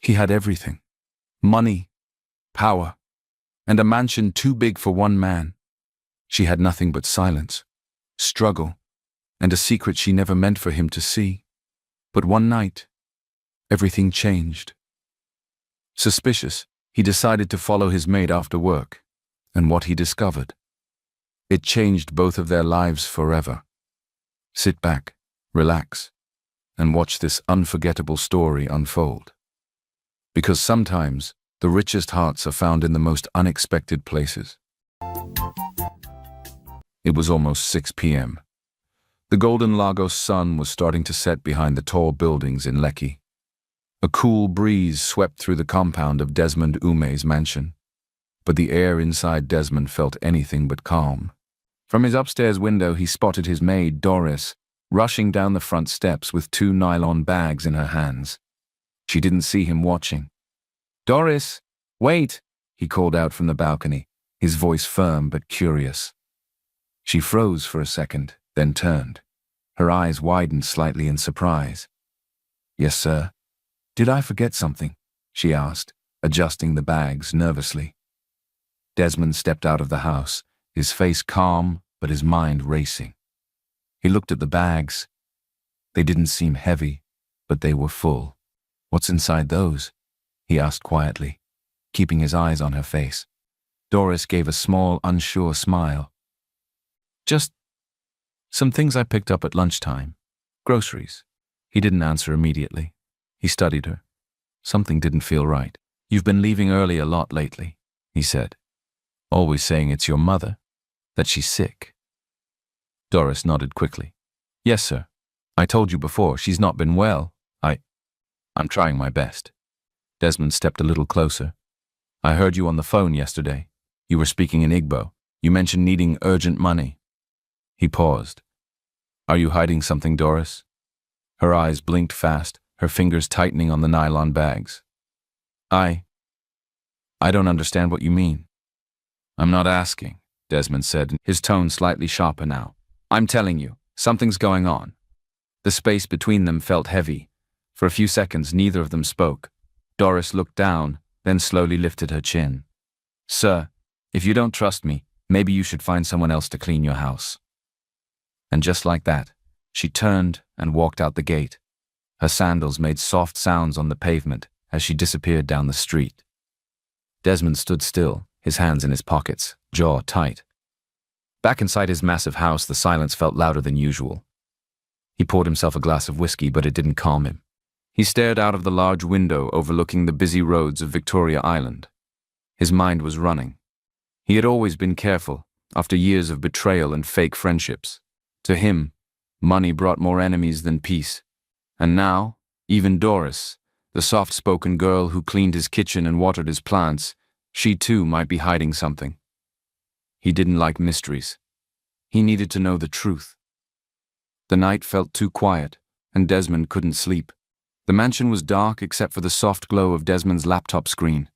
He had everything: money, power, and a mansion too big for one man. She had nothing but silence, struggle, and a secret she never meant for him to see. But one night, everything changed. Suspicious, he decided to follow his maid after work, and what he discovered, it changed both of their lives forever. Sit back, relax, and watch this unforgettable story unfold. Because sometimes, the richest hearts are found in the most unexpected places. It was almost 6 p.m. The golden Lagos sun was starting to set behind the tall buildings in Lekki. A cool breeze swept through the compound of Desmond Ume's mansion, but the air inside Desmond felt anything but calm. From his upstairs window, he spotted his maid, Doris, rushing down the front steps with 2 nylon bags in her hands. She didn't see him watching. "Doris, wait!" he called out from the balcony, his voice firm but curious. She froze for a second, then turned. Her eyes widened slightly in surprise. "Yes, sir." "Did I forget something?" she asked, adjusting the bags nervously. Desmond stepped out of the house, his face calm but his mind racing. He looked at the bags. They didn't seem heavy, but they were full. "What's inside those?" he asked quietly, keeping his eyes on her face. Doris gave a small, unsure smile. "Just some things I picked up at lunchtime. Groceries." He didn't answer immediately. He studied her. Something didn't feel right. "You've been leaving early a lot lately," he said. "Always saying it's your mother, that she's sick." Doris nodded quickly. "Yes, sir. I told you before, she's not been well. I'm trying my best." Desmond stepped a little closer. "I heard you on the phone yesterday. You were speaking in Igbo. You mentioned needing urgent money." He paused. "Are you hiding something, Doris?" Her eyes blinked fast, her fingers tightening on the nylon bags. I don't understand what you mean." "I'm not asking," Desmond said, his tone slightly sharper now. "I'm telling you, something's going on." The space between them felt heavy. For a few seconds, neither of them spoke. Doris looked down, then slowly lifted her chin. "Sir, if you don't trust me, maybe you should find someone else to clean your house." And just like that, she turned and walked out the gate. Her sandals made soft sounds on the pavement as she disappeared down the street. Desmond stood still, his hands in his pockets, jaw tight. Back inside his massive house, the silence felt louder than usual. He poured himself a glass of whiskey, but it didn't calm him. He stared out of the large window overlooking the busy roads of Victoria Island. His mind was running. He had always been careful, after years of betrayal and fake friendships. To him, money brought more enemies than peace. And now, even Doris, the soft-spoken girl who cleaned his kitchen and watered his plants, she too might be hiding something. He didn't like mysteries. He needed to know the truth. The night felt too quiet, and Desmond couldn't sleep. The mansion was dark except for the soft glow of Desmond's laptop screen.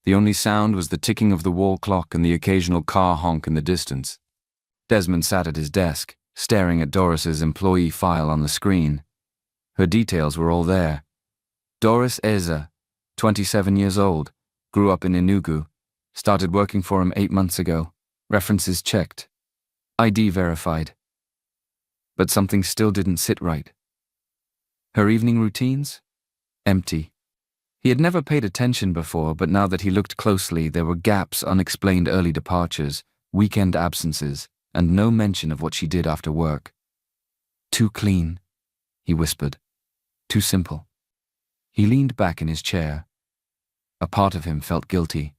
The only sound was the ticking of the wall clock and the occasional car honk in the distance. Desmond sat at his desk, staring at Doris's employee file on the screen. Her details were all there. Doris Eza, 27 years old, grew up in Enugu, started working for him 8 months ago, references checked, ID verified. But something still didn't sit right. Her evening routines? Empty. He had never paid attention before, but now that he looked closely, there were gaps, unexplained early departures, weekend absences, and no mention of what she did after work. "Too clean," he whispered. "Too simple." He leaned back in his chair. A part of him felt guilty.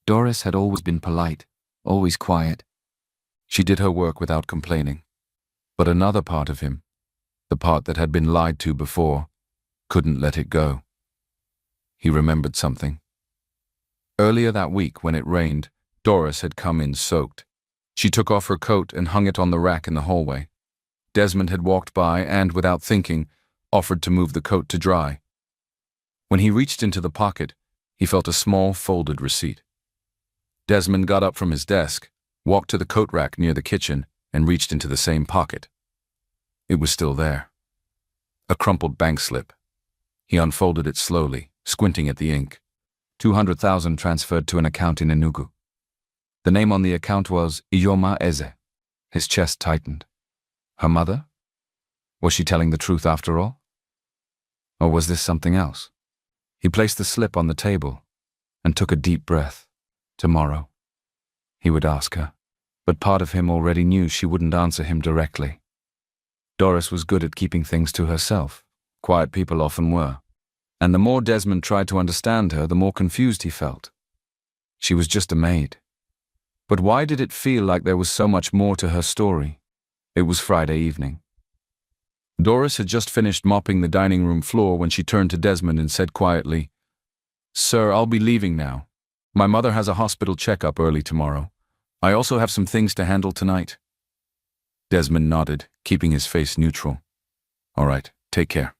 Doris had always been polite, always quiet. She did her work without complaining. But another part of him, the part that had been lied to before, couldn't let it go. He remembered something. Earlier that week, when it rained, Doris had come in soaked. She took off her coat and hung it on the rack in the hallway. Desmond had walked by and, without thinking, offered to move the coat to dry. When he reached into the pocket, he felt a small folded receipt. Desmond got up from his desk, walked to the coat rack near the kitchen, and reached into the same pocket. It was still there. A crumpled bank slip. He unfolded it slowly, squinting at the ink. 200,000 transferred to an account in Enugu. The name on the account was Iyoma Eze. His chest tightened. Her mother? Was she telling the truth after all? Or was this something else? He placed the slip on the table and took a deep breath. Tomorrow, he would ask her. But part of him already knew she wouldn't answer him directly. Doris was good at keeping things to herself. Quiet people often were. And the more Desmond tried to understand her, the more confused he felt. She was just a maid. But why did it feel like there was so much more to her story? It was Friday evening. Doris had just finished mopping the dining room floor when she turned to Desmond and said quietly, "Sir, I'll be leaving now. My mother has a hospital checkup early tomorrow. I also have some things to handle tonight." Desmond nodded, keeping his face neutral. "All right, take care."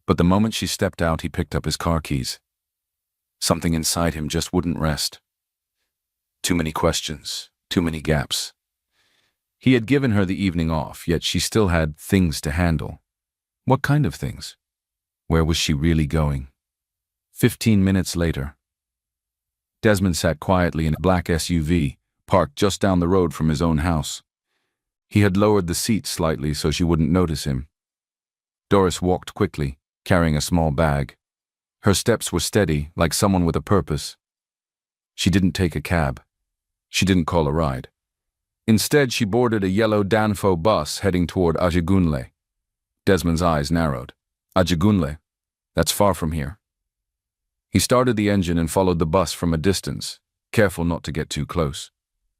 But the moment she stepped out, he picked up his car keys. Something inside him just wouldn't rest. Too many questions, too many gaps. He had given her the evening off, yet she still had things to handle. What kind of things? Where was she really going? 15 minutes later. Desmond sat quietly in a black SUV, parked just down the road from his own house. He had lowered the seat slightly so she wouldn't notice him. Doris walked quickly, carrying a small bag. Her steps were steady, like someone with a purpose. She didn't take a cab. She didn't call a ride. Instead, she boarded a yellow Danfo bus heading toward Ajegunle. Desmond's eyes narrowed. Ajegunle? That's far from here. He started the engine and followed the bus from a distance, careful not to get too close.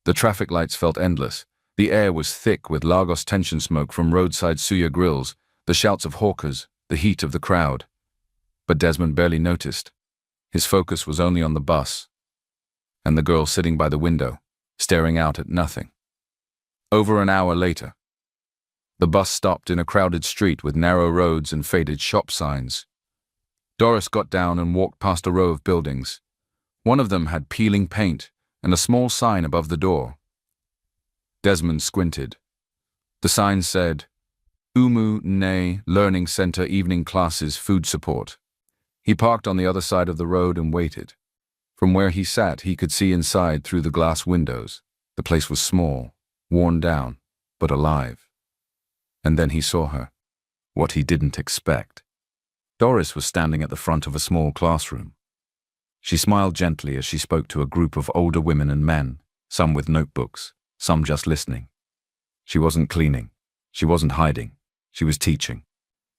The traffic lights felt endless. The air was thick with Lagos tension smoke from roadside suya grills, the shouts of hawkers, the heat of the crowd. But Desmond barely noticed. His focus was only on the bus and the girl sitting by the window, staring out at nothing. Over an hour later, the bus stopped in a crowded street with narrow roads and faded shop signs. Doris got down and walked past a row of buildings. One of them had peeling paint and a small sign above the door. Desmond squinted. The sign said, Umu Ne Learning Center Evening Classes Food Support. He parked on the other side of the road and waited. From where he sat, he could see inside through the glass windows. The place was small, worn down, but alive. And then he saw her. What he didn't expect. Doris was standing at the front of a small classroom. She smiled gently as she spoke to a group of older women and men, some with notebooks, some just listening. She wasn't cleaning. She wasn't hiding. She was teaching.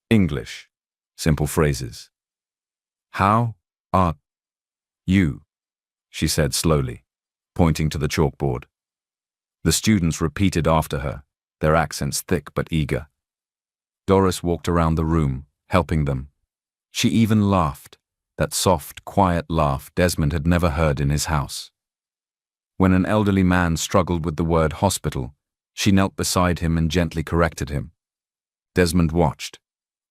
English. Simple phrases. "How are you?" she said slowly, pointing to the chalkboard. The students repeated after her, their accents thick but eager. Doris walked around the room, helping them. She even laughed, that soft, quiet laugh Desmond had never heard in his house. When an elderly man struggled with the word hospital, she knelt beside him and gently corrected him. Desmond watched,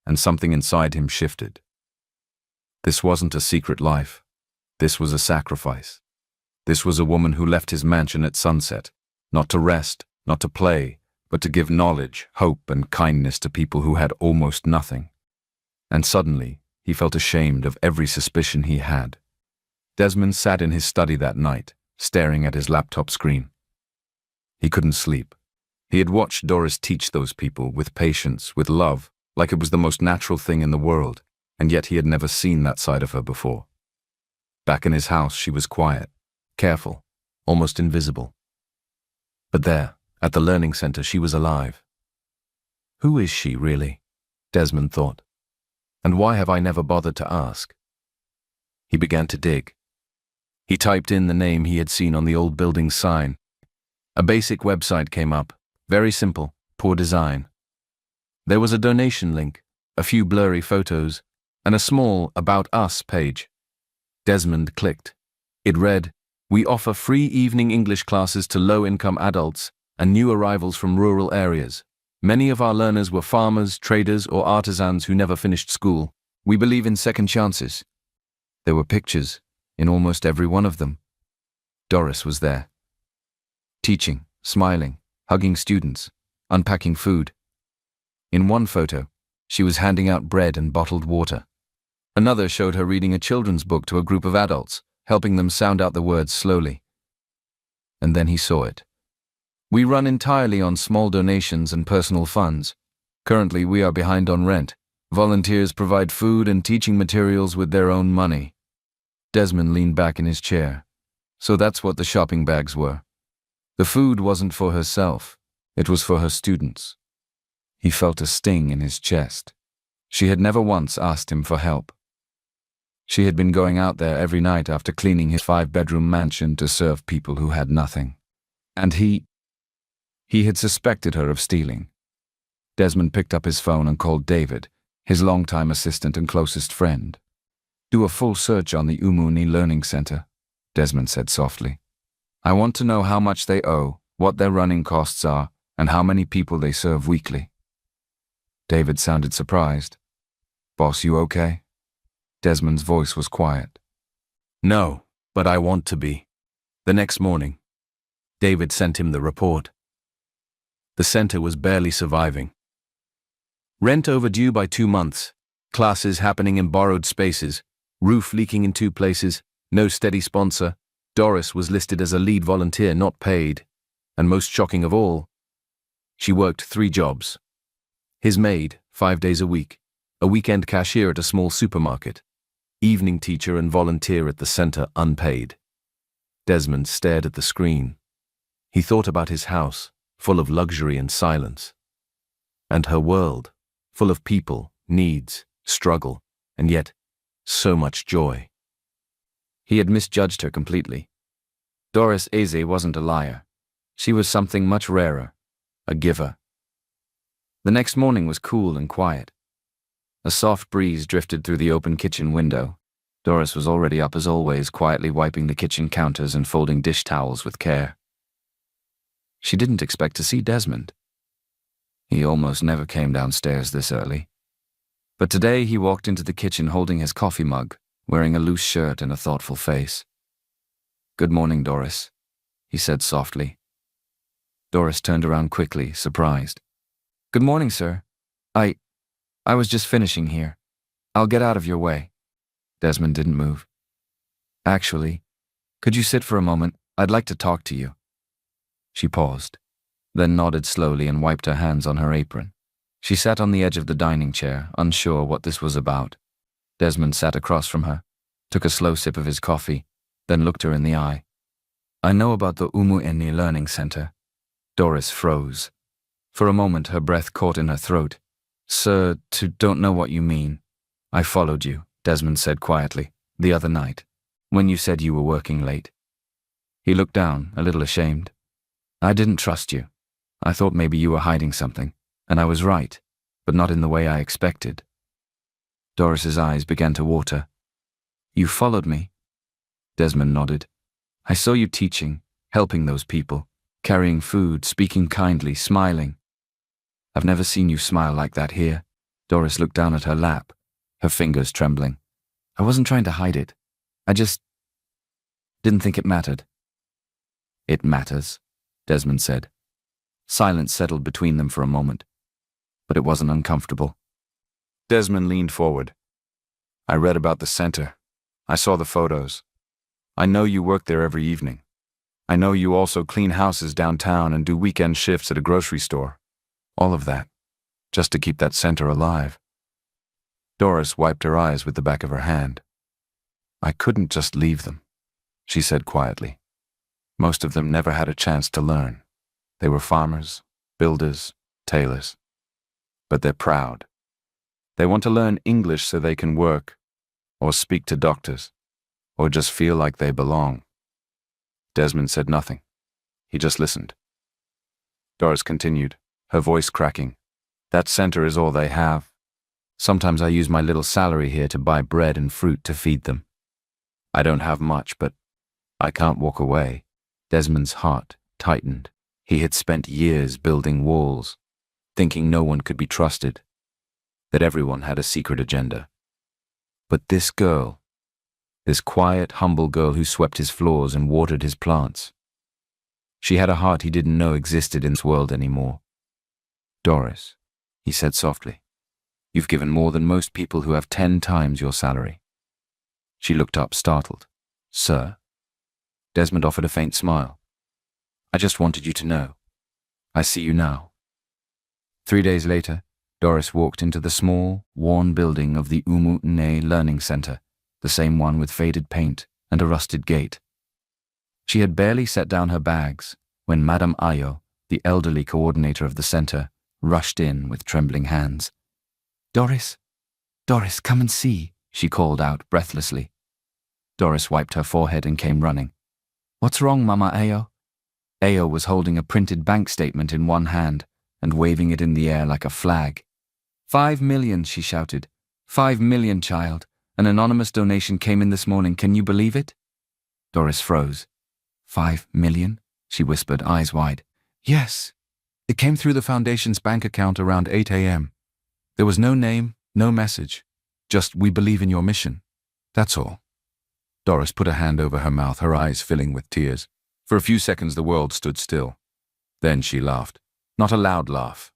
and something inside him shifted. This wasn't a secret life. This was a sacrifice. This was a woman who left his mansion at sunset, not to rest, not to play, but to give knowledge, hope, and kindness to people who had almost nothing. And suddenly, he felt ashamed of every suspicion he had. Desmond sat in his study that night, staring at his laptop screen. He couldn't sleep. He had watched Doris teach those people with patience, with love, like it was the most natural thing in the world, and yet he had never seen that side of her before. Back in his house, she was quiet, careful, almost invisible. But there, at the learning center, she was alive. Who is she, really? Desmond thought. And why have I never bothered to ask? He began to dig. He typed in the name he had seen on the old building's sign. A basic website came up, very simple, poor design. There was a donation link, a few blurry photos, and a small About Us page. Desmond clicked. It read, "We offer free evening English classes to low-income adults and new arrivals from rural areas. Many of our learners were farmers, traders, or artisans who never finished school. We believe in second chances." There were pictures, in almost every one of them. Doris was there. Teaching, smiling, hugging students, unpacking food. In one photo, she was handing out bread and bottled water. Another showed her reading a children's book to a group of adults, helping them sound out the words slowly. And then he saw it. We run entirely on small donations and personal funds. Currently, we are behind on rent. Volunteers provide food and teaching materials with their own money. Desmond leaned back in his chair. So that's what the shopping bags were. The food wasn't for herself. It was for her students. He felt a sting in his chest. She had never once asked him for help. She had been going out there every night after cleaning his 5-bedroom mansion to serve people who had nothing. And he had suspected her of stealing. Desmond picked up his phone and called David, his longtime assistant and closest friend. Do a full search on the Umuni Learning Center, Desmond said softly. I want to know how much they owe, what their running costs are, and how many people they serve weekly. David sounded surprised. Boss, you okay? Desmond's voice was quiet. No, but I want to be. The next morning, David sent him the report. The center was barely surviving. Rent overdue by 2 months, classes happening in borrowed spaces, roof leaking in 2 places, no steady sponsor. Doris was listed as a lead volunteer not paid, and most shocking of all, she worked 3 jobs. His maid, 5 days a week, a weekend cashier at a small supermarket, evening teacher and volunteer at the center unpaid. Desmond stared at the screen. He thought about his house, full of luxury and silence, and her world, full of people, needs, struggle, and yet so much joy. He had misjudged her completely. Doris Eze wasn't a liar. She was something much rarer, a giver. The next morning was cool and quiet. A soft breeze drifted through the open kitchen window. Doris was already up as always, quietly wiping the kitchen counters and folding dish towels with care. She didn't expect to see Desmond. He almost never came downstairs this early. But today he walked into the kitchen holding his coffee mug, wearing a loose shirt and a thoughtful face. Good morning, Doris, he said softly. Doris turned around quickly, surprised. Good morning, sir. I was just finishing here. I'll get out of your way. Desmond didn't move. Actually, could you sit for a moment? I'd like to talk to you. She paused, then nodded slowly and wiped her hands on her apron. She sat on the edge of the dining chair, unsure what this was about. Desmond sat across from her, took a slow sip of his coffee, then looked her in the eye. I know about the Umuni Learning Center. Doris froze. For a moment her breath caught in her throat. Sir, don't know what you mean. I followed you, Desmond said quietly, the other night, when you said you were working late. He looked down, a little ashamed. I didn't trust you. I thought maybe you were hiding something, and I was right, but not in the way I expected. Doris's eyes began to water. You followed me? Desmond nodded. I saw you teaching, helping those people, carrying food, speaking kindly, smiling. I've never seen you smile like that here. Doris looked down at her lap, her fingers trembling. I wasn't trying to hide it. I just didn't think it mattered. It matters, Desmond said. Silence settled between them for a moment, but it wasn't uncomfortable. Desmond leaned forward. I read about the center. I saw the photos. I know you work there every evening. I know you also clean houses downtown and do weekend shifts at a grocery store. All of that, just to keep that center alive. Doris wiped her eyes with the back of her hand. I couldn't just leave them, she said quietly. Most of them never had a chance to learn. They were farmers, builders, tailors. But they're proud. They want to learn English so they can work, or speak to doctors, or just feel like they belong. Desmond said nothing. He just listened. Doris continued, her voice cracking. That center is all they have. Sometimes I use my little salary here to buy bread and fruit to feed them. I don't have much, but I can't walk away. Desmond's heart tightened. He had spent years building walls, thinking no one could be trusted, that everyone had a secret agenda. But this girl, this quiet, humble girl who swept his floors and watered his plants, she had a heart he didn't know existed in this world anymore. Doris, he said softly, You've given more than most people who have 10 times your salary." She looked up, startled. "Sir?" Desmond offered a faint smile. "I just wanted you to know. I see you now." 3 days later, Doris walked into the small, worn building of the Umutne Learning Center, the same one with faded paint and a rusted gate. She had barely set down her bags when Madame Ayo, the elderly coordinator of the center, rushed in with trembling hands. "Doris, Doris, come and see," she called out breathlessly. Doris wiped her forehead and came running. "What's wrong, Mama Ayo?" Ayo was holding a printed bank statement in one hand and waving it in the air like a flag. "5 million, she shouted. 5 million, child. An anonymous donation came in this morning. Can you believe it?" Doris froze. 5 million? She whispered, eyes wide. "Yes. It came through the foundation's bank account around 8 a.m. There was no name, no message. Just, 'We believe in your mission.' That's all." Doris put a hand over her mouth, her eyes filling with tears. For a few seconds the world stood still. Then she laughed. Not a loud laugh.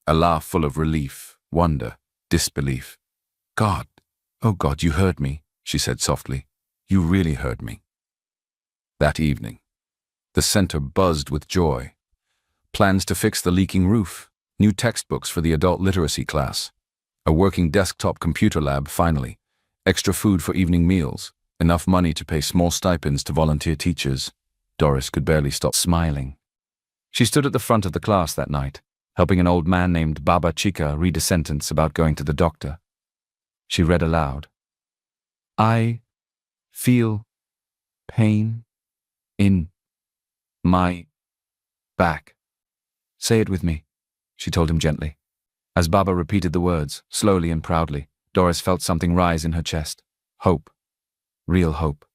A laugh full of relief, wonder, disbelief. "God, oh God, you heard me," she said softly. "You really heard me." That evening, the center buzzed with joy. Plans to fix the leaking roof, new textbooks for the adult literacy class, a working desktop computer lab finally, extra food for evening meals, enough money to pay small stipends to volunteer teachers. Doris could barely stop smiling. She stood at the front of the class that night, helping an old man named Baba Chika read a sentence about going to the doctor. She read aloud. "I feel pain in my back." "Say it with me," she told him gently. As Baba repeated the words, slowly and proudly, Doris felt something rise in her chest. Hope. Real hope.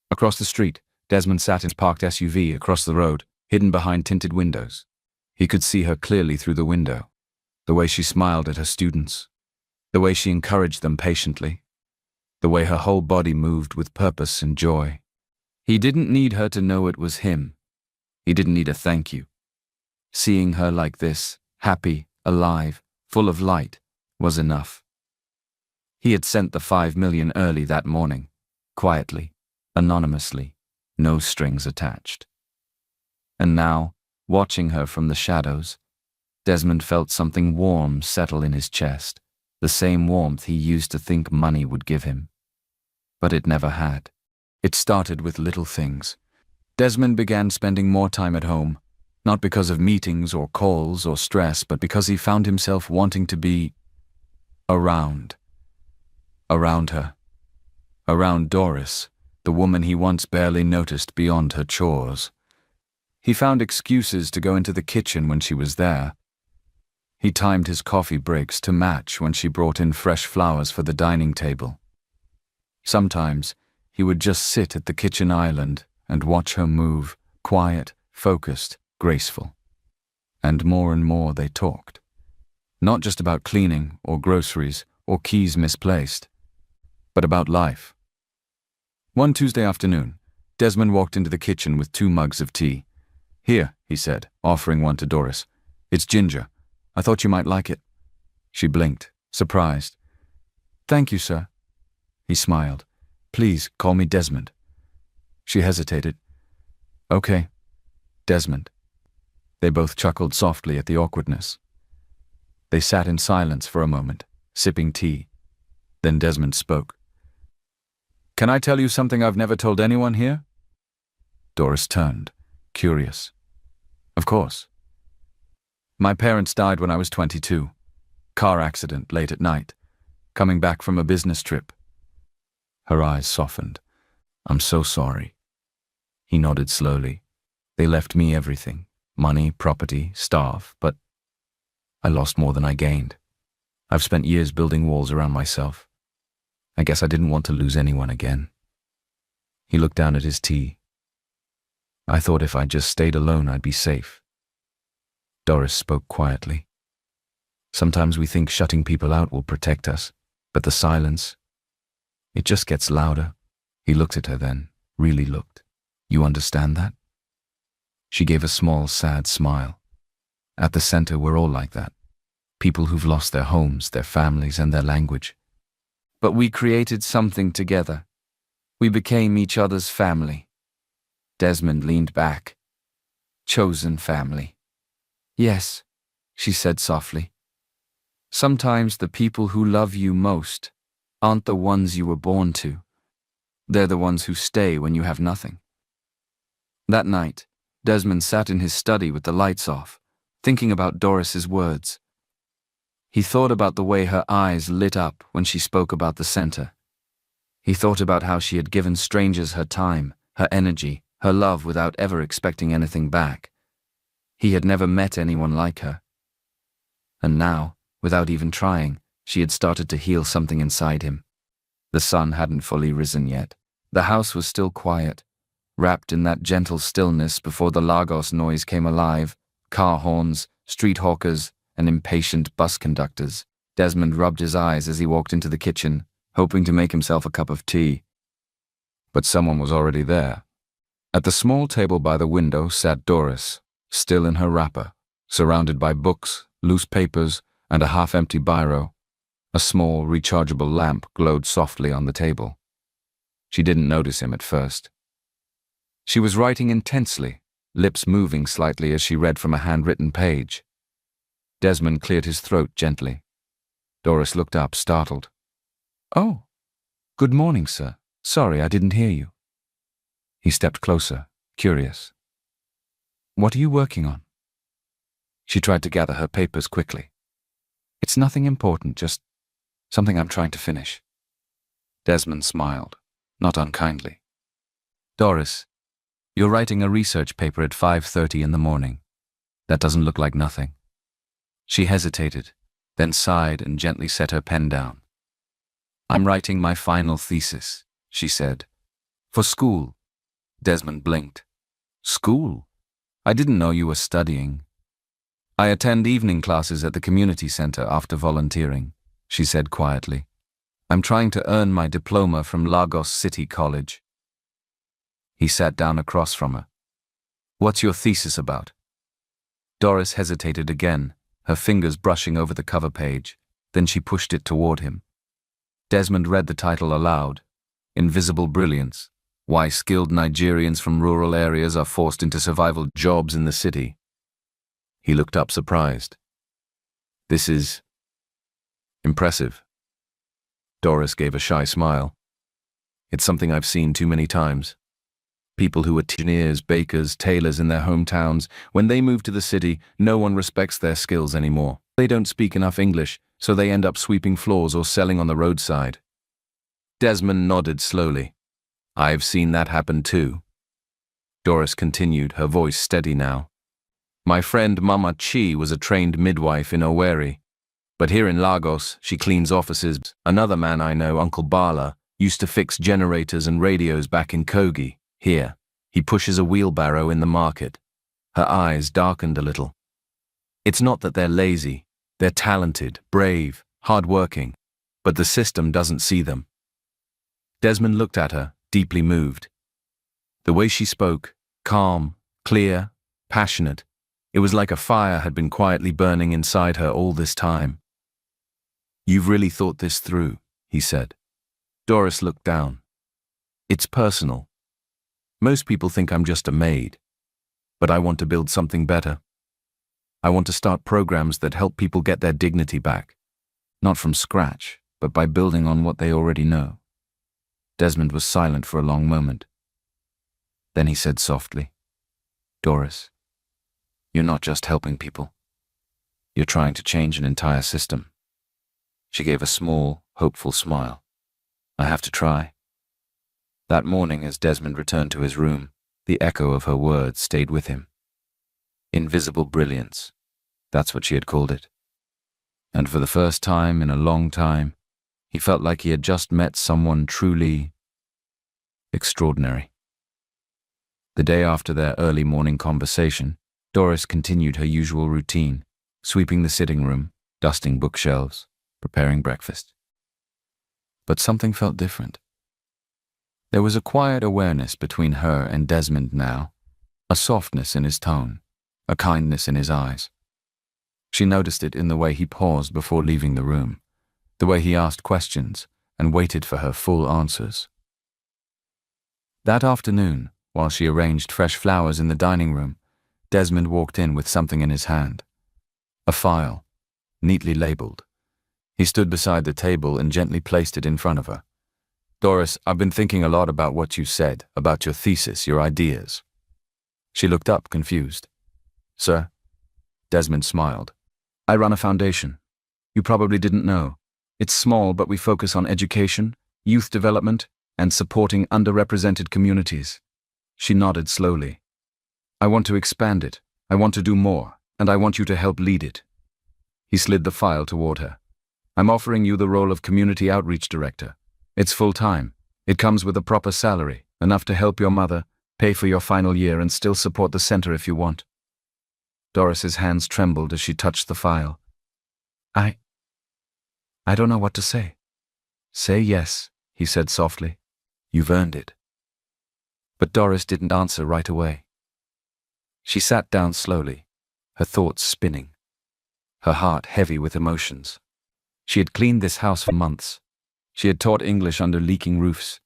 Across the street, Desmond sat in his parked SUV across the road, hidden behind tinted windows. He could see her clearly through the window, the way she smiled at her students, the way she encouraged them patiently, the way her whole body moved with purpose and joy. He didn't need her to know it was him. He didn't need a thank you. Seeing her like this, happy, alive, full of light, was enough. He had sent the 5 million early that morning, quietly, anonymously, no strings attached. And now, watching her from the shadows, Desmond felt something warm settle in his chest, the same warmth he used to think money would give him. But it never had. It started with little things. Desmond began spending more time at home, not because of meetings or calls or stress, but because he found himself wanting to be around. Around her. Around Doris, the woman he once barely noticed beyond her chores. He found excuses to go into the kitchen when she was there. He timed his coffee breaks to match when she brought in fresh flowers for the dining table. Sometimes, he would just sit at the kitchen island and watch her move, quiet, focused, graceful. And more they talked. Not just about cleaning or groceries or keys misplaced, but about life. One Tuesday afternoon, Desmond walked into the kitchen with 2 mugs of tea. "Here," he said, offering one to Doris. "It's ginger. I thought you might like it." She blinked, surprised. "Thank you, sir." He smiled. "Please, call me Desmond." She hesitated. "Okay, Desmond." They both chuckled softly at the awkwardness. They sat in silence for a moment, sipping tea. Then Desmond spoke. "Can I tell you something I've never told anyone here?" Doris turned, curious. "Of course." "My parents died when I was 22. Car accident late at night, coming back from a business trip." Her eyes softened. "I'm so sorry." He nodded slowly. "They left me everything, money, property, staff, but I lost more than I gained. I've spent years building walls around myself. I guess I didn't want to lose anyone again." He looked down at his tea. "I thought if I just stayed alone, I'd be safe." Doris spoke quietly. "Sometimes we think shutting people out will protect us, but the silence, it just gets louder." He looked at her then, really looked. "You understand that?" She gave a small, sad smile. "At the center, we're all like that. people who've lost their homes, their families, and their language. But we created something together. We became each other's family. Desmond leaned back. Chosen family. Yes, she said softly. Sometimes the people who love you most aren't the ones you were born to. They're the ones who stay when you have nothing. That night, Desmond sat in his study with the lights off, thinking about Doris's words. He thought about the way her eyes lit up when she spoke about the center. He thought about how she had given strangers her time, her energy, her love without ever expecting anything back. He had never met anyone like her. And now, without even trying, she had started to heal something inside him. The sun hadn't fully risen yet. The house was still quiet, wrapped in that gentle stillness before the Lagos noise came alive, car horns, street hawkers, and impatient bus conductors. Desmond rubbed his eyes as he walked into the kitchen, hoping to make himself a cup of tea. But someone was already there. At the small table by the window sat Doris, still in her wrapper, surrounded by books, loose papers, and a half-empty biro. A small, rechargeable lamp glowed softly on the table. She didn't notice him at first. She was writing intensely, lips moving slightly as she read from a handwritten page. Desmond cleared his throat gently. Doris looked up, startled. "Oh, good morning, sir. Sorry, I didn't hear you." He stepped closer, curious. "What are you working on?" She tried to gather her papers quickly. "It's nothing important, just something I'm trying to finish." Desmond smiled, not unkindly. "Doris, you're writing a research paper at 5:30 in the morning. That doesn't look like nothing." She hesitated, then sighed and gently set her pen down. "I'm writing my final thesis," she said. "For school." Desmond blinked. "School? I didn't know you were studying." "I attend evening classes at the community center after volunteering," she said quietly. "I'm trying to earn my diploma from Lagos City College." He sat down across from her. "What's your thesis about?" Doris hesitated again, her fingers brushing over the cover page. Then she pushed it toward him. Desmond read the title aloud. "Invisible Brilliance: Why Skilled Nigerians from Rural Areas Are Forced into Survival Jobs in the City." He looked up surprised. "This is impressive." Doris gave a shy smile. "It's something I've seen too many times. People who are engineers, bakers, tailors in their hometowns, when they move to the city, no one respects their skills anymore. They don't speak enough English, so they end up sweeping floors or selling on the roadside." Desmond nodded slowly. "I've seen that happen too." Doris continued, her voice steady now. "My friend Mama Chi was a trained midwife in Owerri. But here in Lagos, she cleans offices. Another man I know, Uncle Bala, used to fix generators and radios back in Kogi. Here, he pushes a wheelbarrow in the market." Her eyes darkened a little. "It's not that they're lazy. They're talented, brave, hard-working. But the system doesn't see them." Desmond looked at her, deeply moved. The way she spoke, calm, clear, passionate, it was like a fire had been quietly burning inside her all this time. "You've really thought this through," he said. Doris looked down. "It's personal. Most people think I'm just a maid. But I want to build something better. I want to start programs that help people get their dignity back. Not from scratch, but by building on what they already know." Desmond was silent for a long moment. Then he said softly, "Doris, you're not just helping people. You're trying to change an entire system." She gave a small, hopeful smile. "I have to try." That morning, as Desmond returned to his room, the echo of her words stayed with him. Invisible brilliance. That's what she had called it. And for the first time in a long time, he felt like he had just met someone truly extraordinary. The day after their early morning conversation, Doris continued her usual routine, sweeping the sitting room, dusting bookshelves, preparing breakfast. But something felt different. There was a quiet awareness between her and Desmond now, a softness in his tone, a kindness in his eyes. She noticed it in the way he paused before leaving the room, the way he asked questions and waited for her full answers. That afternoon, while she arranged fresh flowers in the dining room, Desmond walked in with something in his hand. A file, neatly labeled. He stood beside the table and gently placed it in front of her. "Doris, I've been thinking a lot about what you said, about your thesis, your ideas." She looked up, confused. "Sir?" Desmond smiled. "I run a foundation. You probably didn't know. It's small, but we focus on education, youth development, and supporting underrepresented communities." She nodded slowly. "I want to expand it. I want to do more, and I want you to help lead it." He slid the file toward her. "I'm offering you the role of Community Outreach Director. It's full-time. It comes with a proper salary, enough to help your mother, pay for your final year, and still support the center if you want." Doris's hands trembled as she touched the file. I don't know what to say." "Say yes," he said softly. "You've earned it." But Doris didn't answer right away. She sat down slowly, her thoughts spinning, her heart heavy with emotions. She had cleaned this house for months. She had taught English under leaking roofs.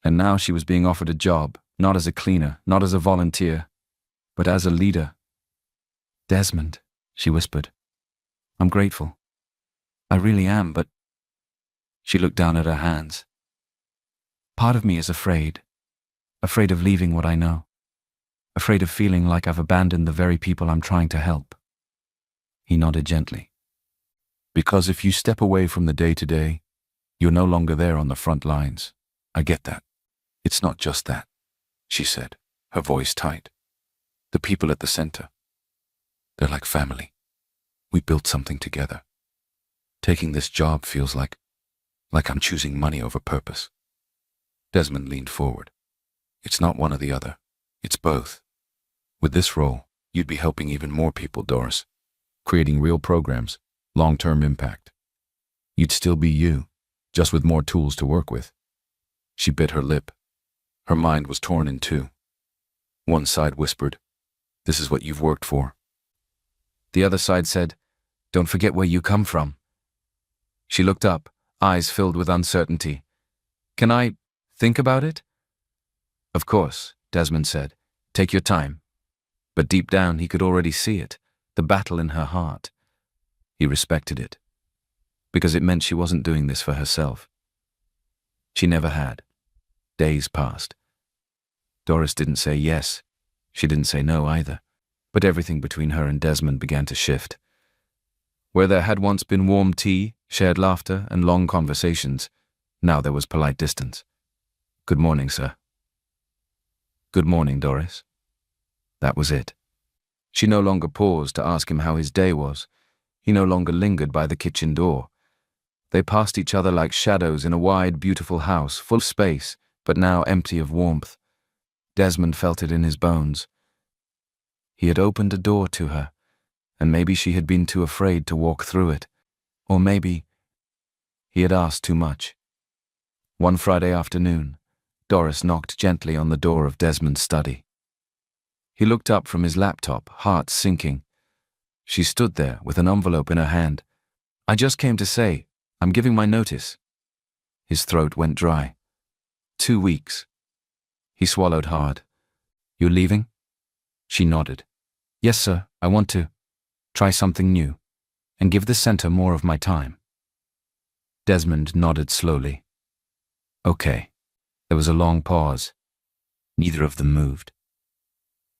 And now she was being offered a job, not as a cleaner, not as a volunteer, but as a leader. "Desmond," she whispered, "I'm grateful. I really am, but..." She looked down at her hands. "Part of me is afraid of leaving what I know, afraid of feeling like I've abandoned the very people I'm trying to help." He nodded gently. "Because if you step away from the day-to-day, you're no longer there on the front lines. I get that. It's not just that," she said, her voice tight. "The people at the center, they're like family. We built something together. Taking this job feels like I'm choosing money over purpose." Desmond leaned forward. "It's not one or the other. It's both. With this role, you'd be helping even more people, Doris. Creating real programs, long-term impact. You'd still be you, just with more tools to work with." She bit her lip. Her mind was torn in two. One side whispered, "This is what you've worked for." The other side said, "Don't forget where you come from." She looked up, eyes filled with uncertainty. "Can I think about it?" "Of course," Desmond said. "Take your time." But deep down he could already see it, the battle in her heart. He respected it, because it meant she wasn't doing this for herself. She never had. Days passed. Doris didn't say yes. She didn't say no either. But everything between her and Desmond began to shift. Where there had once been warm tea, shared laughter, and long conversations, now there was polite distance. "Good morning, sir." "Good morning, Doris." That was it. She no longer paused to ask him how his day was. He no longer lingered by the kitchen door. They passed each other like shadows in a wide, beautiful house, full of space, but now empty of warmth. Desmond felt it in his bones. He had opened a door to her, and maybe she had been too afraid to walk through it. Or maybe he had asked too much. One Friday afternoon, Doris knocked gently on the door of Desmond's study. He looked up from his laptop, heart sinking. She stood there with an envelope in her hand. "I just came to say, I'm giving my notice." His throat went dry. 2 weeks. He swallowed hard. "You're leaving?" She nodded. "Yes, sir, I want to try something new and give the center more of my time." Desmond nodded slowly. "Okay." There was a long pause. Neither of them moved.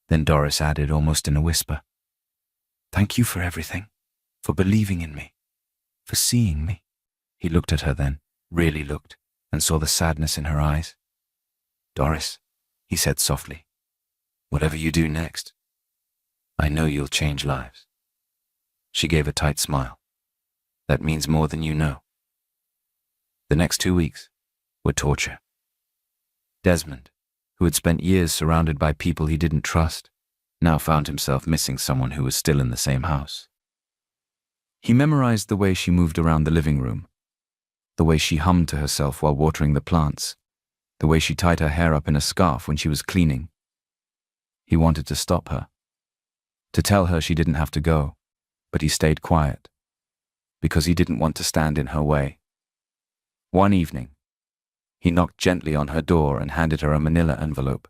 Then Doris added, almost in a whisper, "Thank you for everything, for believing in me, for seeing me." He looked at her then, really looked, and saw the sadness in her eyes. "Doris," he said softly, "whatever you do next, I know you'll change lives." She gave a tight smile. "That means more than you know." The next 2 weeks were torture. Desmond, who had spent years surrounded by people he didn't trust, now found himself missing someone who was still in the same house. He memorized the way she moved around the living room, the way she hummed to herself while watering the plants, the way she tied her hair up in a scarf when she was cleaning. He wanted to stop her, to tell her she didn't have to go, but he stayed quiet, because he didn't want to stand in her way. One evening, he knocked gently on her door and handed her a manila envelope.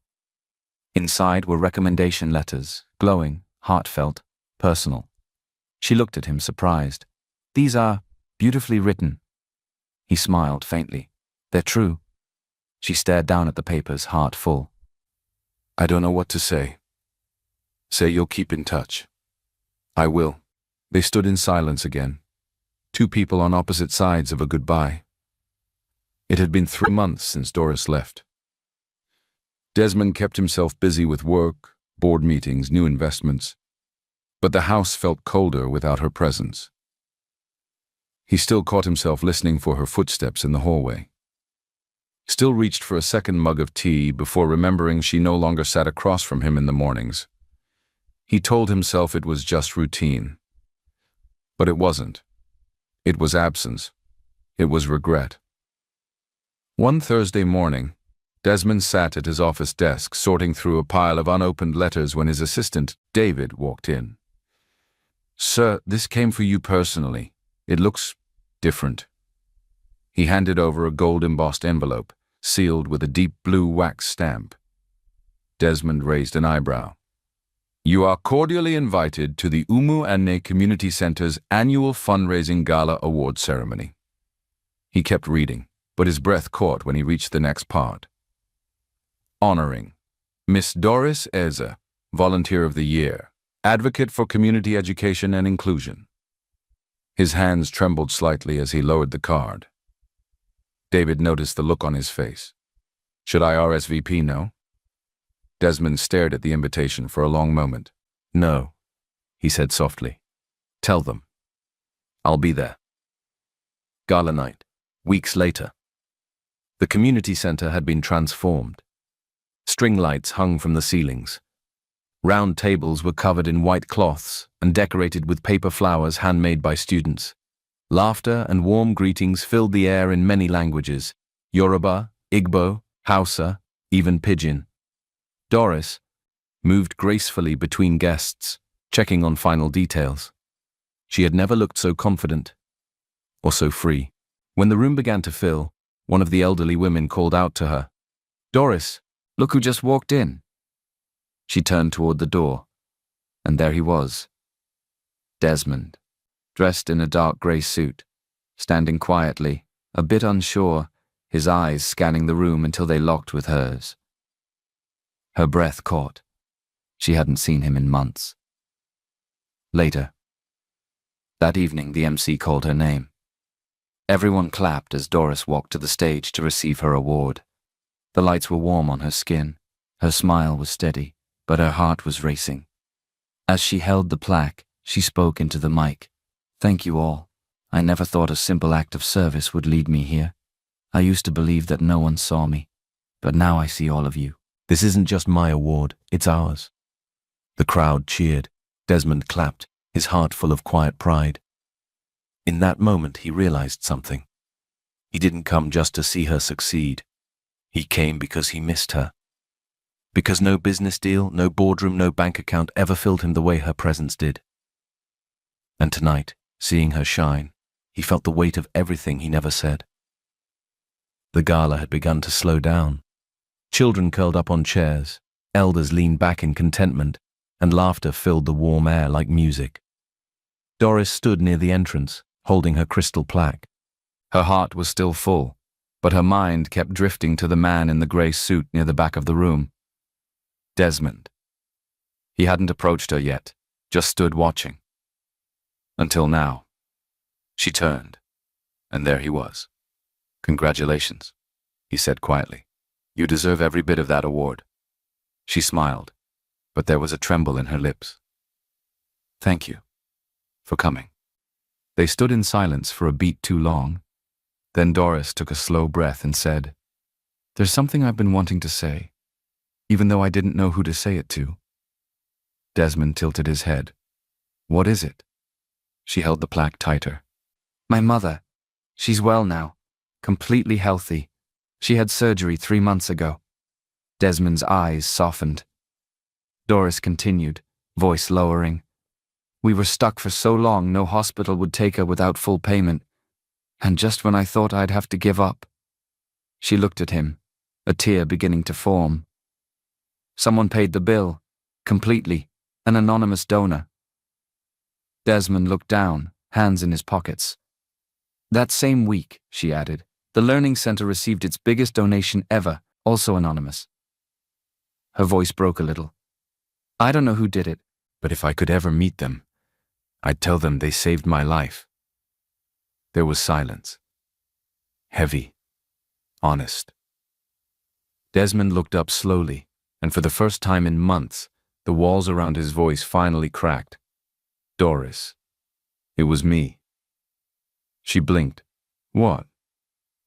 Inside were recommendation letters, glowing, heartfelt, personal. She looked at him surprised. "These are beautifully written." He smiled faintly. "They're true." She stared down at the papers, heart full. "I don't know what to say. Say you'll keep in touch." "I will." They stood in silence again. Two people on opposite sides of a goodbye. It had been 3 months since Doris left. Desmond kept himself busy with work, board meetings, new investments. But the house felt colder without her presence. He still caught himself listening for her footsteps in the hallway. Still reached for a second mug of tea before remembering she no longer sat across from him in the mornings. He told himself it was just routine. But it wasn't. It was absence. It was regret. One Thursday morning, Desmond sat at his office desk sorting through a pile of unopened letters when his assistant, David, walked in. "Sir, this came for you personally. It looks different." He handed over a gold-embossed envelope, sealed with a deep blue wax stamp. Desmond raised an eyebrow. "You are cordially invited to the Umu Anne Community Center's annual fundraising gala award ceremony." He kept reading, but his breath caught when he reached the next part. "Honoring Miss Doris Eze, Volunteer of the Year, Advocate for Community Education and Inclusion." His hands trembled slightly as he lowered the card. David noticed the look on his face. "Should I RSVP now?" Desmond stared at the invitation for a long moment. "No," he said softly. "Tell them. I'll be there." Gala night, weeks later. The community center had been transformed. String lights hung from the ceilings. Round tables were covered in white cloths and decorated with paper flowers handmade by students. Laughter and warm greetings filled the air in many languages: Yoruba, Igbo, Hausa, even Pidgin. Doris moved gracefully between guests, checking on final details. She had never looked so confident or so free. When the room began to fill, one of the elderly women called out to her, "Doris, look who just walked in." She turned toward the door, and there he was, Desmond, dressed in a dark grey suit, standing quietly, a bit unsure, his eyes scanning the room until they locked with hers. Her breath caught. She hadn't seen him in months. Later. That evening, the MC called her name. Everyone clapped as Doris walked to the stage to receive her award. The lights were warm on her skin. Her smile was steady, but her heart was racing. As she held the plaque, she spoke into the mic. "Thank you all. I never thought a simple act of service would lead me here. I used to believe that no one saw me, but now I see all of you. This isn't just my award, it's ours." The crowd cheered. Desmond clapped, his heart full of quiet pride. In that moment, he realized something. He didn't come just to see her succeed. He came because he missed her. Because no business deal, no boardroom, no bank account ever filled him the way her presence did. And tonight, seeing her shine, he felt the weight of everything he never said. The gala had begun to slow down. Children curled up on chairs, elders leaned back in contentment, and laughter filled the warm air like music. Doris stood near the entrance, holding her crystal plaque. Her heart was still full, but her mind kept drifting to the man in the grey suit near the back of the room. Desmond. He hadn't approached her yet, just stood watching. Until now. She turned, and there he was. "Congratulations," he said quietly. "You deserve every bit of that award." She smiled, but there was a tremble in her lips. "Thank you for coming." They stood in silence for a beat too long. Then Doris took a slow breath and said, "There's something I've been wanting to say, even though I didn't know who to say it to." Desmond tilted his head. "What is it?" She held the plaque tighter. "My mother. She's well now, completely healthy. She had surgery 3 months ago." Desmond's eyes softened. Doris continued, voice lowering. We were stuck for so long no hospital would take her without full payment. And just when I thought I'd have to give up. She looked at him, a tear beginning to form. Someone paid the bill, completely, an anonymous donor. Desmond looked down, hands in his pockets. That same week, she added, the Learning Center received its biggest donation ever, also anonymous. Her voice broke a little. I don't know who did it, But if I could ever meet them, I'd tell them they saved my life. There was silence. Heavy. Honest. Desmond looked up slowly, and for the first time in months, the walls around his voice finally cracked. Doris. It was me. She blinked. What?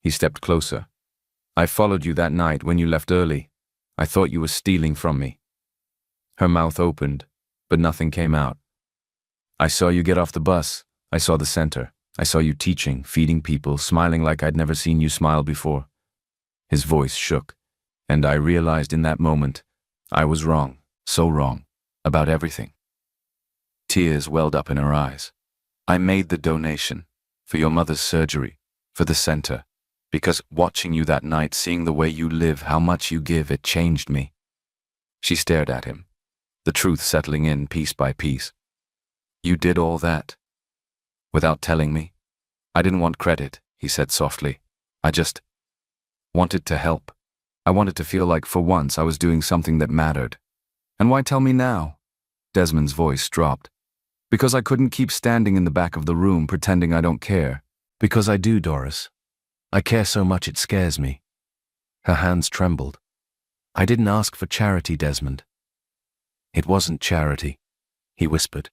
He stepped closer. I followed you that night when you left early. I thought you were stealing from me. Her mouth opened, but nothing came out. I saw you get off the bus. I saw the center. I saw you teaching, feeding people, smiling like I'd never seen you smile before. His voice shook, and I realized in that moment I was wrong, so wrong, about everything. Tears welled up in her eyes. I made the donation, for your mother's surgery, for the center, because watching you that night, seeing the way you live, how much you give, it changed me. She stared at him, the truth settling in piece by piece. You did all that? Without telling me? I didn't want credit, he said softly. I just wanted to help. I wanted to feel like for once I was doing something that mattered. And why tell me now? Desmond's voice dropped. Because I couldn't keep standing in the back of the room pretending I don't care. Because I do, Doris. I care so much it scares me. Her hands trembled. I didn't ask for charity, Desmond. It wasn't charity, he whispered.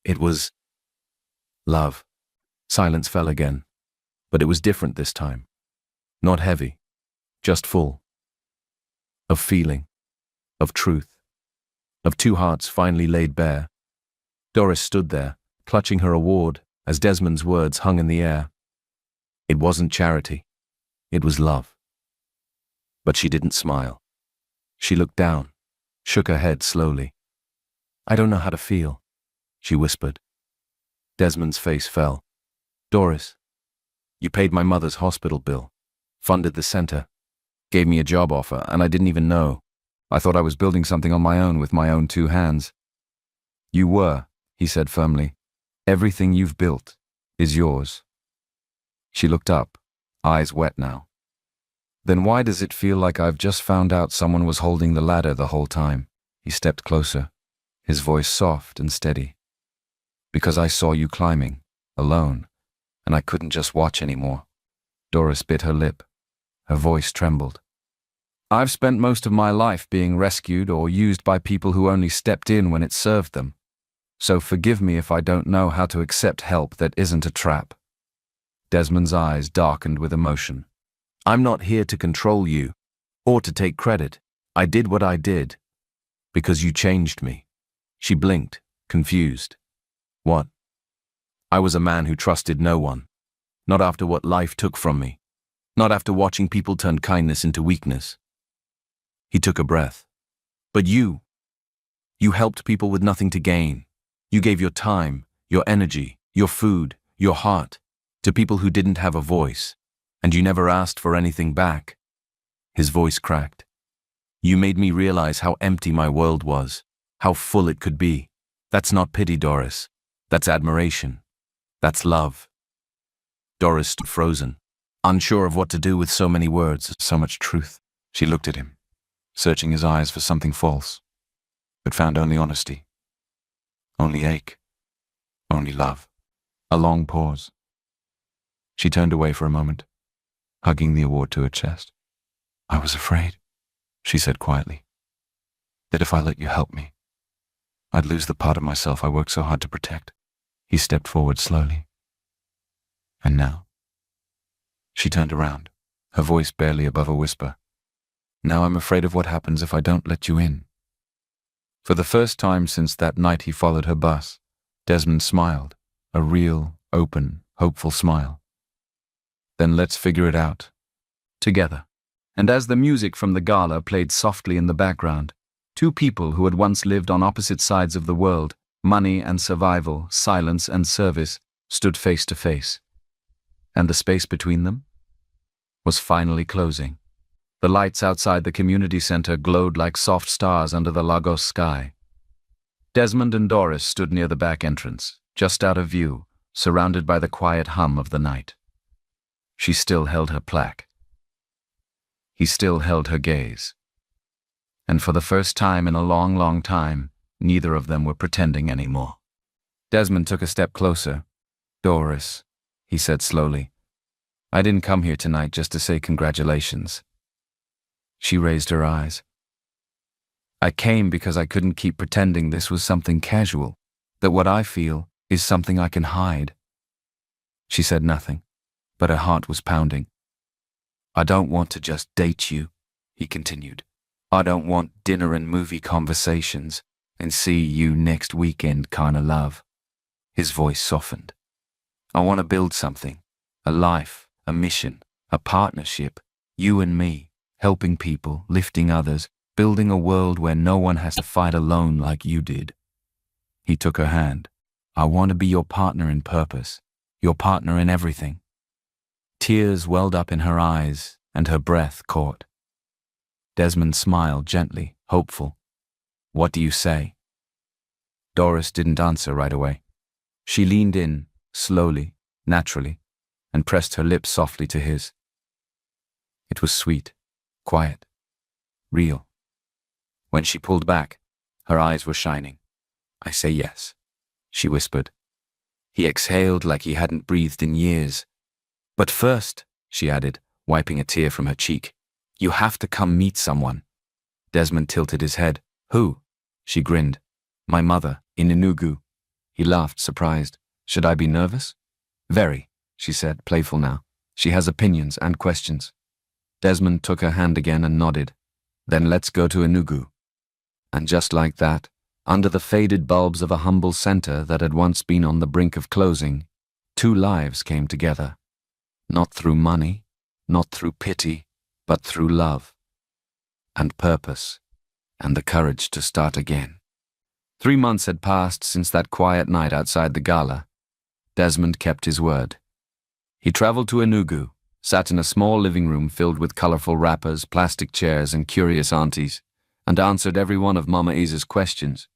It was love. Silence fell again, but it was different this time. Not heavy, just full. Of feeling, of truth, of two hearts finally laid bare. Doris stood there, clutching her award as Desmond's words hung in the air. It wasn't charity, it was love. But she didn't smile. She looked down, shook her head slowly. I don't know how to feel, she whispered. Desmond's face fell. Doris, you paid my mother's hospital bill, funded the center, gave me a job offer, and I didn't even know. I thought I was building something on my own with my own two hands. You were, he said firmly. Everything you've built is yours. She looked up, eyes wet now. Then why does it feel like I've just found out someone was holding the ladder the whole time? He stepped closer, his voice soft and steady. Because I saw you climbing, alone, and I couldn't just watch anymore. Doris bit her lip. Her voice trembled. I've spent most of my life being rescued or used by people who only stepped in when it served them. So forgive me if I don't know how to accept help that isn't a trap. Desmond's eyes darkened with emotion. I'm not here to control you, or to take credit. I did what I did, because you changed me. She blinked, confused. What? I was a man who trusted no one. Not after what life took from me. Not after watching people turn kindness into weakness. He took a breath. But you helped people with nothing to gain. You gave your time, your energy, your food, your heart, to people who didn't have a voice, and you never asked for anything back. His voice cracked. You made me realize how empty my world was, how full it could be. That's not pity, Doris. That's admiration. That's love. Doris stood frozen, unsure of what to do with so many words, so much truth. She looked at him, searching his eyes for something false, but found only honesty. Only ache. Only love. A long pause. She turned away for a moment, hugging the award to her chest. I was afraid, she said quietly, that if I let you help me, I'd lose the part of myself I worked so hard to protect. He stepped forward slowly. And now? She turned around, her voice barely above a whisper. Now I'm afraid of what happens if I don't let you in. For the first time since that night he followed her bus, Desmond smiled, a real, open, hopeful smile. Then let's figure it out. Together. And as the music from the gala played softly in the background, two people who had once lived on opposite sides of the world Money and survival, silence and service stood face to face. And the space between them was finally closing. The lights outside the community center glowed like soft stars under the Lagos sky. Desmond and Doris stood near the back entrance, just out of view, surrounded by the quiet hum of the night. She still held her plaque. He still held her gaze. And for the first time in a long, long time, neither of them were pretending anymore. Desmond took a step closer. "Doris," he said slowly, "I didn't come here tonight just to say congratulations." She raised her eyes. "I came because I couldn't keep pretending this was something casual, that what I feel is something I can hide." She said nothing, but her heart was pounding. "I don't want to just date you," he continued. "I don't want dinner and movie conversations and see you next weekend kind of love." His voice softened. "I want to build something, a life, a mission, a partnership, you and me, helping people, lifting others, building a world where no one has to fight alone like you did." He took her hand. "I want to be your partner in purpose, your partner in everything." Tears welled up in her eyes, and her breath caught. Desmond smiled gently, hopeful. "What do you say?" Doris didn't answer right away. She leaned in, slowly, naturally, and pressed her lips softly to his. It was sweet, quiet, real. When she pulled back, her eyes were shining. "I say yes," she whispered. He exhaled like he hadn't breathed in years. "But first," she added, wiping a tear from her cheek, "you have to come meet someone." Desmond tilted his head. "Who?" She grinned. "My mother, in Enugu." He laughed, surprised. "Should I be nervous?" "Very," she said, playful now. "She has opinions and questions." Desmond took her hand again and nodded. "Then let's go to Enugu." And just like that, under the faded bulbs of a humble center that had once been on the brink of closing, two lives came together. Not through money, not through pity, but through love and purpose and the courage to start again. 3 months had passed since that quiet night outside the gala. Desmond kept his word. He traveled to Enugu, sat in a small living room filled with colorful wrappers, plastic chairs, and curious aunties, and answered every one of Mama Isa's questions.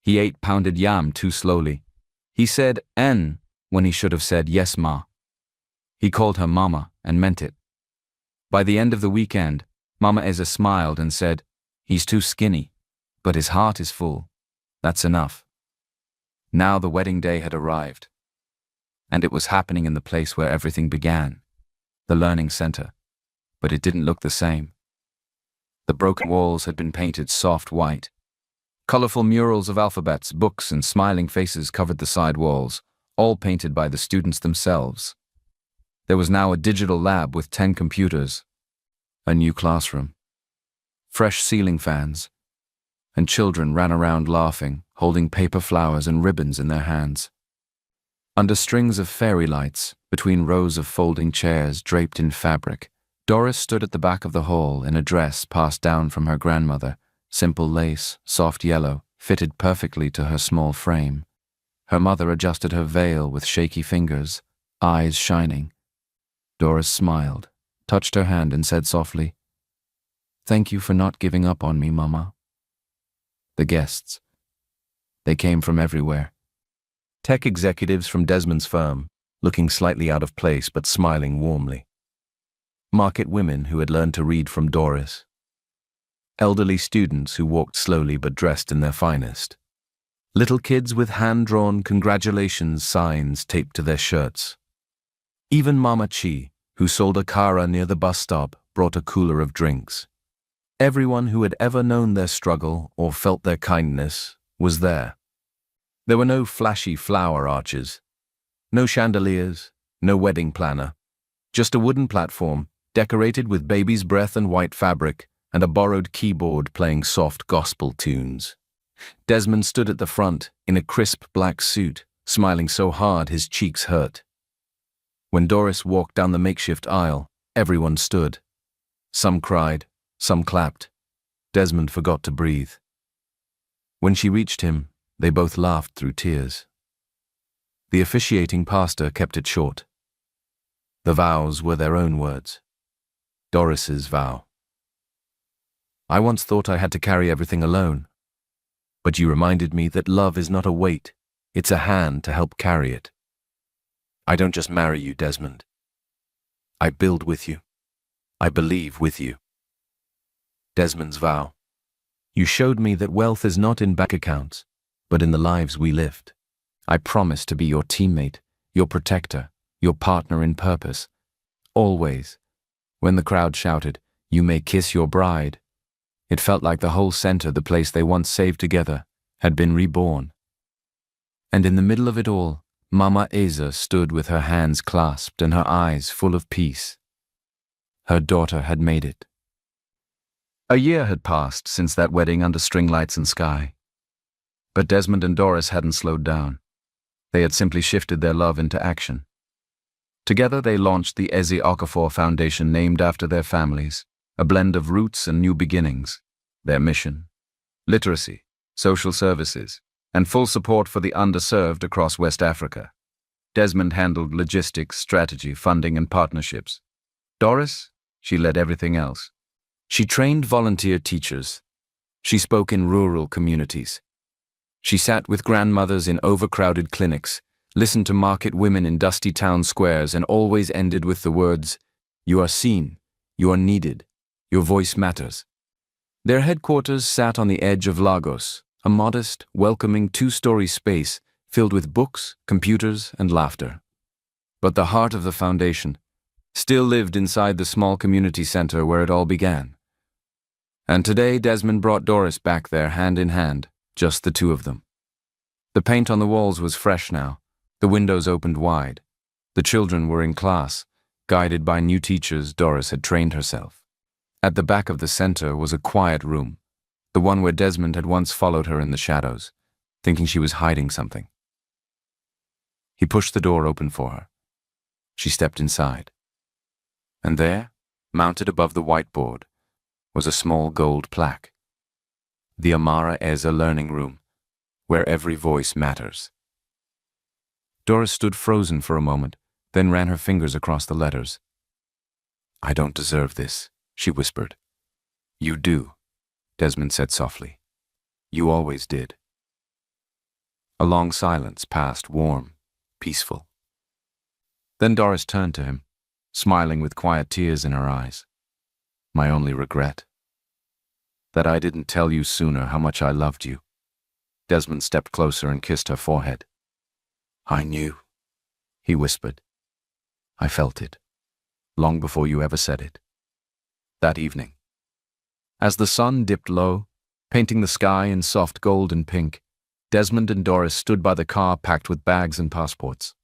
He ate pounded yam too slowly. He said "N" when he should have said "Yes, Ma." He called her Mama and meant it. By the end of the weekend, Mama Isa smiled and said, "He's too skinny, but his heart is full. That's enough." Now the wedding day had arrived, and it was happening in the place where everything began, the learning center, but it didn't look the same. The broken walls had been painted soft white. Colorful murals of alphabets, books, and smiling faces covered the side walls, all painted by the students themselves. There was now a digital lab with 10 computers, a new classroom, fresh ceiling fans, and children ran around laughing, holding paper flowers and ribbons in their hands. Under strings of fairy lights, between rows of folding chairs draped in fabric, Doris stood at the back of the hall in a dress passed down from her grandmother, simple lace, soft yellow, fitted perfectly to her small frame. Her mother adjusted her veil with shaky fingers, eyes shining. Doris smiled, touched her hand and said softly, "Thank you for not giving up on me, Mama." The guests. They came from everywhere. Tech executives from Desmond's firm, looking slightly out of place but smiling warmly. Market women who had learned to read from Doris. Elderly students who walked slowly but dressed in their finest. Little kids with hand-drawn congratulations signs taped to their shirts. Even Mama Chi, who sold a kara near the bus stop, brought a cooler of drinks. Everyone who had ever known their struggle or felt their kindness was there. There were no flashy flower arches, no chandeliers, no wedding planner, just a wooden platform decorated with baby's breath and white fabric and a borrowed keyboard playing soft gospel tunes. Desmond stood at the front in a crisp black suit, smiling so hard his cheeks hurt. When Doris walked down the makeshift aisle, everyone stood. Some cried, some clapped. Desmond forgot to breathe. When she reached him, They both laughed through tears. The officiating pastor kept it short. The vows were their own words. Doris's vow. I once thought I had to carry everything alone, but you reminded me that love is not a weight, it's a hand to help carry it. I don't just marry you, Desmond. I build with you. I believe with you. Desmond's vow. You showed me that wealth is not in bank accounts, but in the lives we lived. I promise to be your teammate, your protector, your partner in purpose. Always. When the crowd shouted, "You may kiss your bride," it felt like the whole center, the place they once saved together, had been reborn. And in the middle of it all, Mama Eza stood with her hands clasped and her eyes full of peace. Her daughter had made it. A year had passed since that wedding under string lights and sky. But Desmond and Doris hadn't slowed down. They had simply shifted their love into action. Together they launched the Ezi Okafor Foundation, named after their families, a blend of roots and new beginnings. Their mission: literacy, social services, and full support for the underserved across West Africa. Desmond handled logistics, strategy, funding, and partnerships. Doris, she led everything else. She trained volunteer teachers. She spoke in rural communities. She sat with grandmothers in overcrowded clinics, listened to market women in dusty town squares, and always ended with the words, "You are seen, you are needed, your voice matters." Their headquarters sat on the edge of Lagos, a modest, welcoming two-story space filled with books, computers, and laughter. But the heart of the foundation still lived inside the small community center where it all began. And today Desmond brought Doris back there hand in hand, just the two of them. The paint on the walls was fresh now, the windows opened wide. The children were in class, guided by new teachers Doris had trained herself. At the back of the center was a quiet room, the one where Desmond had once followed her in the shadows, thinking she was hiding something. He pushed the door open for her. She stepped inside. And there, mounted above the whiteboard, was a small gold plaque. The Amara Eza Learning Room, where every voice matters. Doris stood frozen for a moment, then ran her fingers across the letters. "I don't deserve this," she whispered. "You do," Desmond said softly. "You always did." A long silence passed, warm, peaceful. Then Doris turned to him, smiling with quiet tears in her eyes. "My only regret? That I didn't tell you sooner how much I loved you." Desmond stepped closer and kissed her forehead. "I knew," he whispered. "I felt it, long before you ever said it." That evening, as the sun dipped low, painting the sky in soft gold and pink, Desmond and Doris stood by the car packed with bags and passports.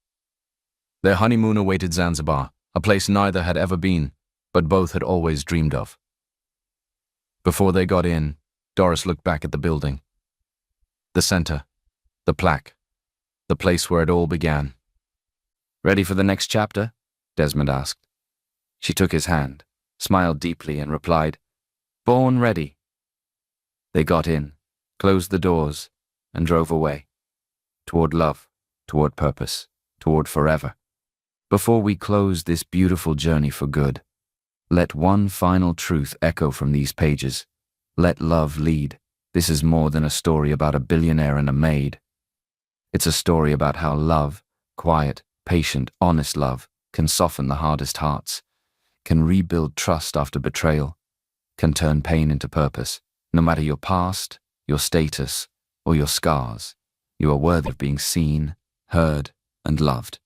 Their honeymoon awaited Zanzibar, a place neither had ever been, but both had always dreamed of. Before they got in, Doris looked back at the building. The center, the plaque, the place where it all began. "Ready for the next chapter?" Desmond asked. She took his hand, smiled deeply, and replied, "Born ready." They got in, closed the doors, and drove away. Toward love, toward purpose, toward forever. Before we close this beautiful journey for good, let one final truth echo from these pages. Let love lead. This is more than a story about a billionaire and a maid. It's a story about how love, quiet, patient, honest love, can soften the hardest hearts, can rebuild trust after betrayal, can turn pain into purpose. No matter your past, your status, or your scars, you are worthy of being seen, heard, and loved.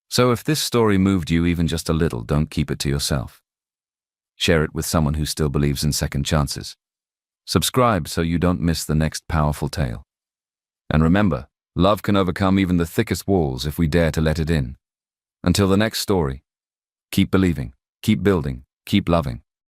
So if this story moved you even just a little, don't keep it to yourself. Share it with someone who still believes in second chances. Subscribe so you don't miss the next powerful tale. And remember, love can overcome even the thickest walls if we dare to let it in. Until the next story, keep believing, keep building, keep loving.